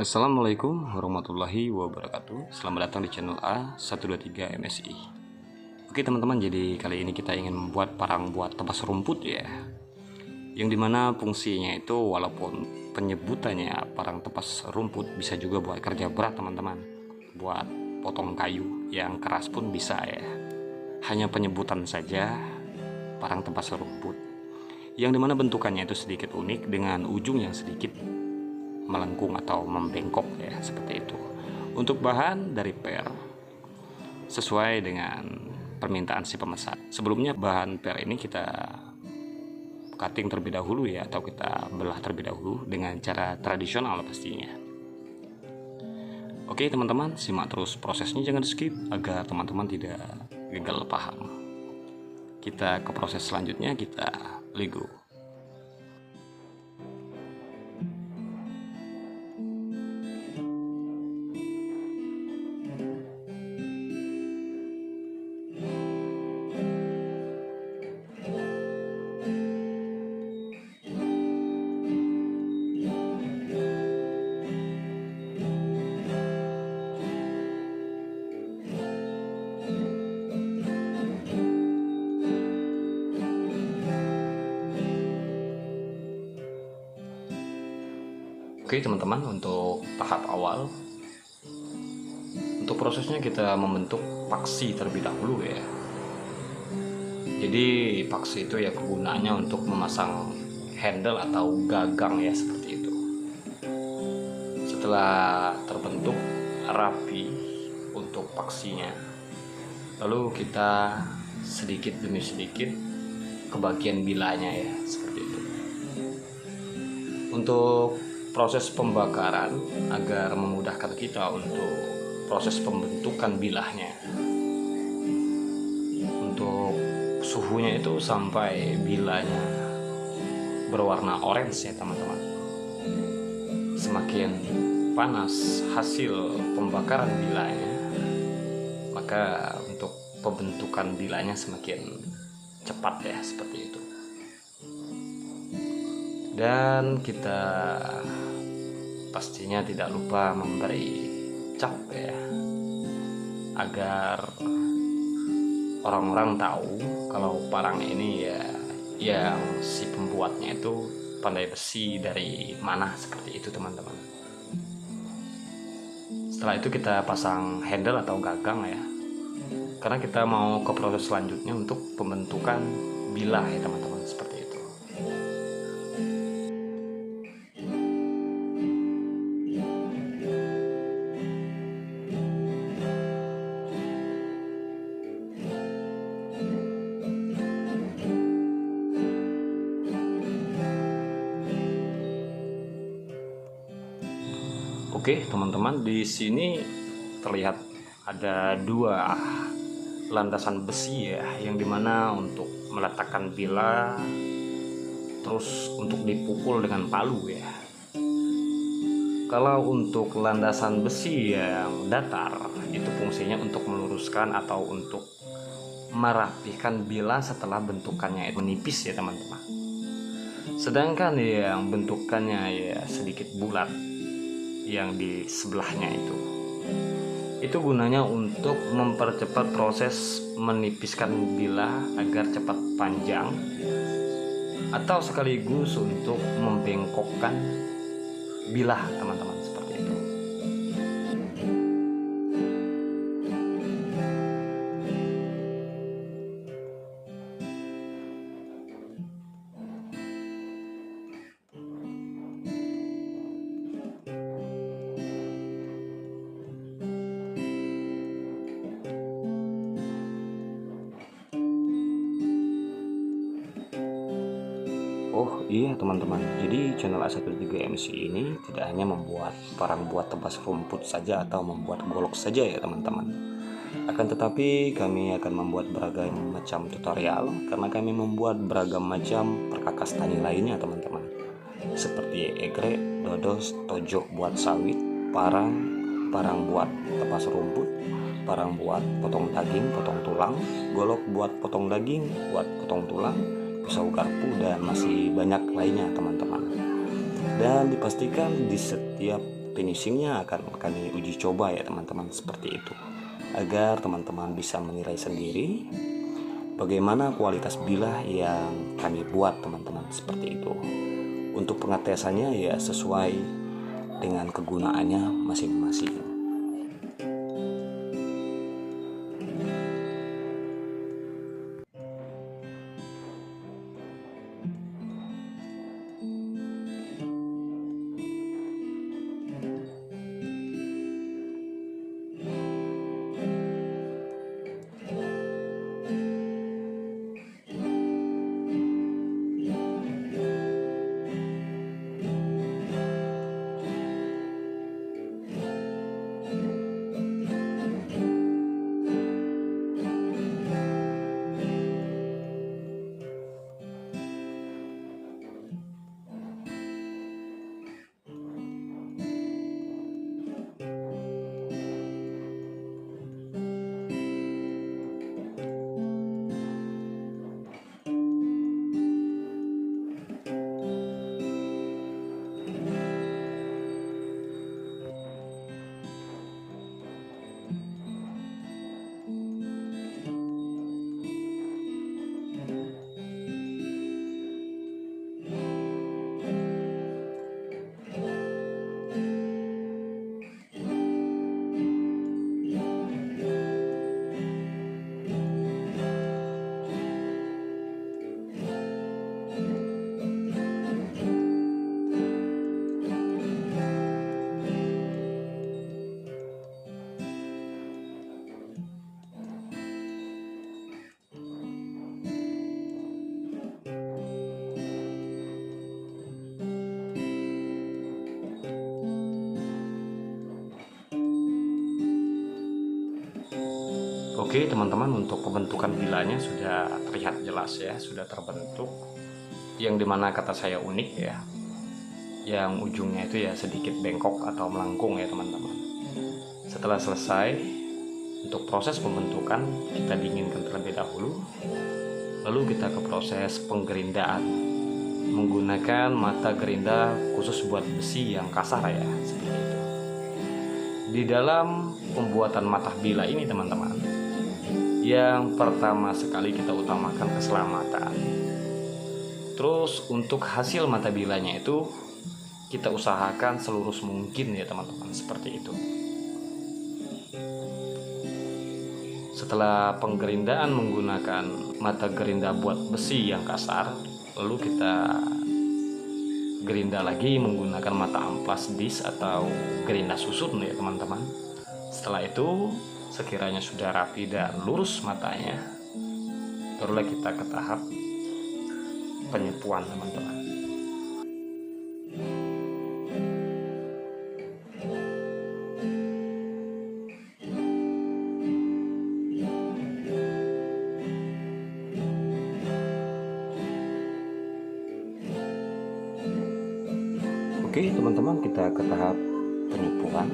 Assalamualaikum warahmatullahi wabarakatuh. Selamat datang di channel A123 MSI. Oke teman-teman, jadi kali ini kita ingin membuat parang buat tebas rumput ya, yang dimana fungsinya itu walaupun penyebutannya parang tebas rumput, bisa juga buat kerja berat teman-teman, buat potong kayu yang keras pun bisa ya. Hanya penyebutan saja parang tebas rumput, yang dimana bentukannya itu sedikit unik dengan ujung yang sedikit melengkung atau membengkok ya, seperti itu. Untuk bahan dari per sesuai dengan permintaan si pemesan. Sebelumnya bahan per ini kita cutting terlebih dahulu ya, atau kita belah terlebih dahulu dengan cara tradisional pastinya. Oke teman-teman, simak terus prosesnya, jangan skip agar teman-teman tidak gagal paham. Kita ke proses selanjutnya, kita lego. Oke teman-teman, untuk tahap awal, untuk prosesnya kita membentuk paksi terlebih dahulu ya. Jadi paksi itu ya kegunaannya untuk memasang handle atau gagang ya, seperti itu. Setelah terbentuk rapi untuk paksinya, lalu kita sedikit demi sedikit ke bagian bilanya ya, seperti itu. Untuk proses pembakaran agar memudahkan kita untuk proses pembentukan bilahnya, untuk suhunya itu sampai bilanya berwarna orange ya teman-teman. Semakin panas hasil pembakaran bilanya, maka untuk pembentukan bilanya semakin cepat ya, seperti itu. Dan kita pastinya tidak lupa memberi cap ya, agar orang-orang tahu kalau parang ini ya yang si pembuatnya itu pandai besi dari mana, seperti itu teman-teman. Setelah itu kita pasang handle atau gagang ya, karena kita mau ke proses selanjutnya untuk pembentukan bilah ya teman-teman, seperti itu. Oke teman-teman, di sini terlihat ada dua landasan besi ya, yang dimana untuk meletakkan bila, terus untuk dipukul dengan palu ya. Kalau untuk landasan besi yang datar, itu fungsinya untuk meluruskan atau untuk merapihkan bila setelah bentukannya itu menipis ya teman-teman. Sedangkan yang bentukannya ya sedikit bulat, yang di sebelahnya itu gunanya untuk mempercepat proses menipiskan bilah agar cepat panjang, atau sekaligus untuk membengkokkan bilah teman-teman, seperti itu. Oh iya teman-teman, jadi channel A123 MC ini tidak hanya membuat parang buat tebas rumput saja atau membuat golok saja ya teman-teman. Akan tetapi kami akan membuat beragam macam tutorial, karena kami membuat beragam macam perkakas tani lainnya teman-teman, seperti egrek, dodos, tojok buat sawit, parang buat tebas rumput, parang buat potong daging, potong tulang, golok buat potong daging, buat potong tulang, pisau garpu, dan masih banyak lainnya teman-teman. Dan dipastikan di setiap finishingnya akan kami uji coba ya teman-teman, seperti itu, agar teman-teman bisa menilai sendiri bagaimana kualitas bilah yang kami buat teman-teman, seperti itu. Untuk pengetesannya ya sesuai dengan kegunaannya masing-masing. Oke teman-teman, untuk pembentukan bilanya sudah terlihat jelas ya, sudah terbentuk. Yang dimana kata saya unik ya, yang ujungnya itu ya sedikit bengkok atau melengkung ya teman-teman. Setelah selesai untuk proses pembentukan, kita dinginkan terlebih dahulu, lalu kita ke proses penggerindaan menggunakan mata gerinda khusus buat besi yang kasar ya, seperti itu. Di dalam pembuatan mata bila ini teman-teman, yang pertama sekali kita utamakan keselamatan. Terus untuk hasil mata bilanya itu kita usahakan selurus mungkin ya teman-teman, seperti itu. Setelah penggerindaan menggunakan mata gerinda buat besi yang kasar, lalu kita gerinda lagi menggunakan mata amplas dis atau gerinda susun ya teman-teman. Setelah itu sekiranya sudah rapi dan lurus matanya, barulah kita ke tahap penyepuan teman-teman. Oke teman-teman, kita ke tahap penyepuan.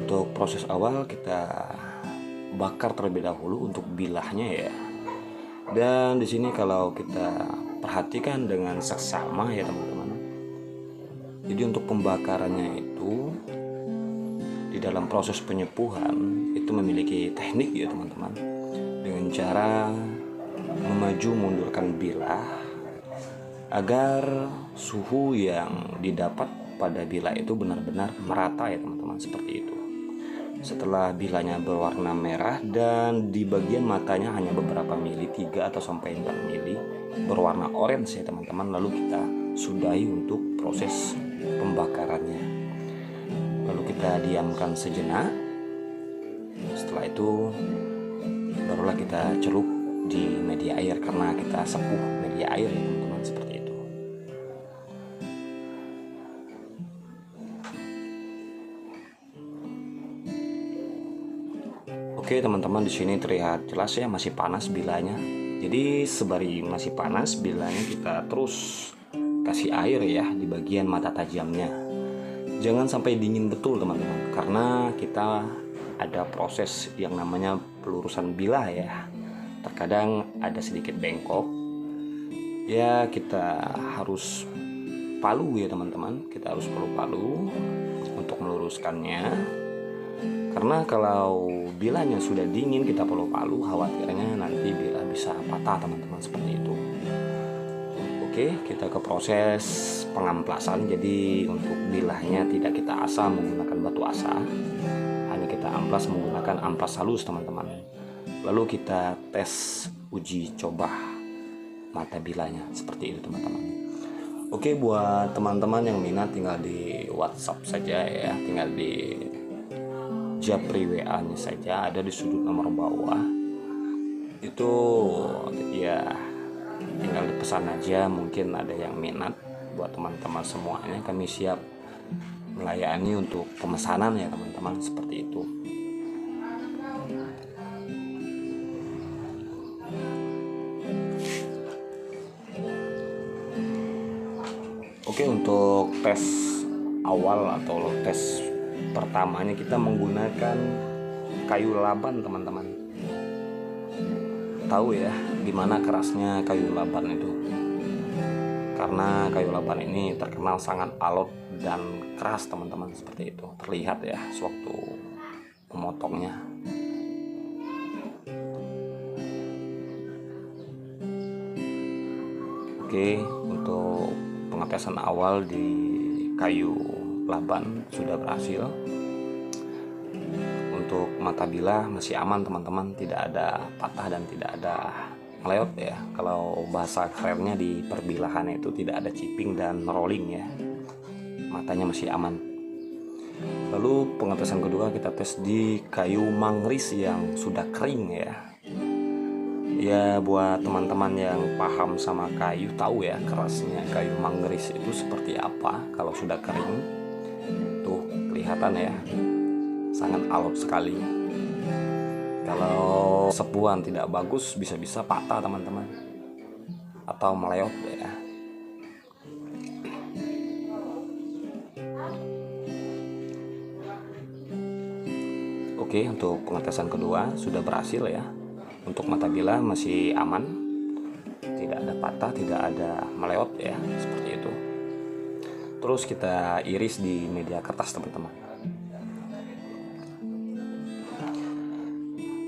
Untuk proses awal kita bakar terlebih dahulu untuk bilahnya ya. Dan di sini kalau kita perhatikan dengan seksama ya teman-teman. Jadi untuk pembakarannya itu di dalam proses penyepuhan itu memiliki teknik ya teman-teman. Dengan cara memaju mundurkan bilah agar suhu yang didapat pada bilah itu benar-benar merata ya teman-teman, seperti itu. Setelah bilanya berwarna merah dan di bagian matanya hanya beberapa mili, 3 atau sampai 4 mili berwarna orange ya teman-teman, lalu kita sudahi untuk proses pembakarannya. Lalu kita diamkan sejenak. Setelah itu barulah kita celup di media air, karena kita sepuh media air ya teman-teman, seperti itu. Oke teman-teman, di sini terlihat jelas ya masih panas bilanya. Jadi sebari masih panas bilanya, kita terus kasih air ya di bagian mata tajamnya. Jangan sampai dingin betul teman-teman, karena kita ada proses yang namanya pelurusan bilah ya. Terkadang ada sedikit bengkok. Ya kita harus palu ya teman-teman. Kita harus perlu palu untuk meluruskannya, karena kalau bilanya sudah dingin kita perlu palu, khawatirnya nanti bila bisa patah teman-teman, seperti itu. Oke, kita ke proses pengamplasan. Jadi untuk bilahnya tidak kita asa menggunakan batu asa, hanya kita amplas menggunakan amplas halus teman-teman. Lalu kita tes uji coba mata bilahnya, seperti itu teman-teman. Oke, buat teman-teman yang minat tinggal di WhatsApp saja ya, tinggal di japri WA-nya saja, ada di sudut nomor bawah. Itu ya tinggal dipesan aja, mungkin ada yang minat. Buat teman-teman semuanya kami siap melayani untuk pemesanan ya teman-teman, seperti itu. Oke, untuk tes awal atau tes pertamanya kita menggunakan kayu laban teman-teman. Tahu ya gimana kerasnya kayu laban itu, karena kayu laban ini terkenal sangat alot dan keras teman-teman, seperti itu. Terlihat ya sewaktu memotongnya. Oke, untuk pengetesan awal di kayu laban sudah berhasil. Untuk mata bilah masih aman teman-teman, tidak ada patah dan tidak ada meleot ya. Kalau bahasa kerennya di perbilahan itu tidak ada chipping dan rolling ya, matanya masih aman. Lalu pengetesan kedua kita tes di kayu manggris yang sudah kering ya. Ya buat teman-teman yang paham sama kayu tahu ya kerasnya kayu manggris itu seperti apa kalau sudah kering. Tuh kelihatan ya, sangat alot sekali. Kalau sepuhan tidak bagus bisa-bisa patah teman-teman, atau meleot ya. Oke, untuk pengetesan kedua sudah berhasil ya. Untuk mata bilah masih aman, tidak ada patah, tidak ada meleot ya, seperti itu. Terus kita iris di media kertas teman-teman.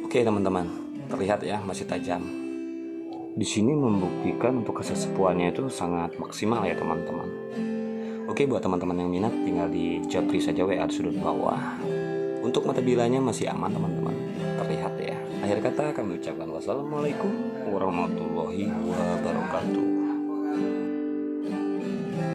Oke teman-teman, terlihat ya masih tajam. Di sini membuktikan untuk kesepuannya itu sangat maksimal ya teman-teman. Oke, buat teman-teman yang minat tinggal di japri saja WA di sudut bawah. Untuk mata bilahnya masih aman teman-teman, terlihat ya. Akhir kata kami ucapkan wassalamualaikum warahmatullahi wabarakatuh.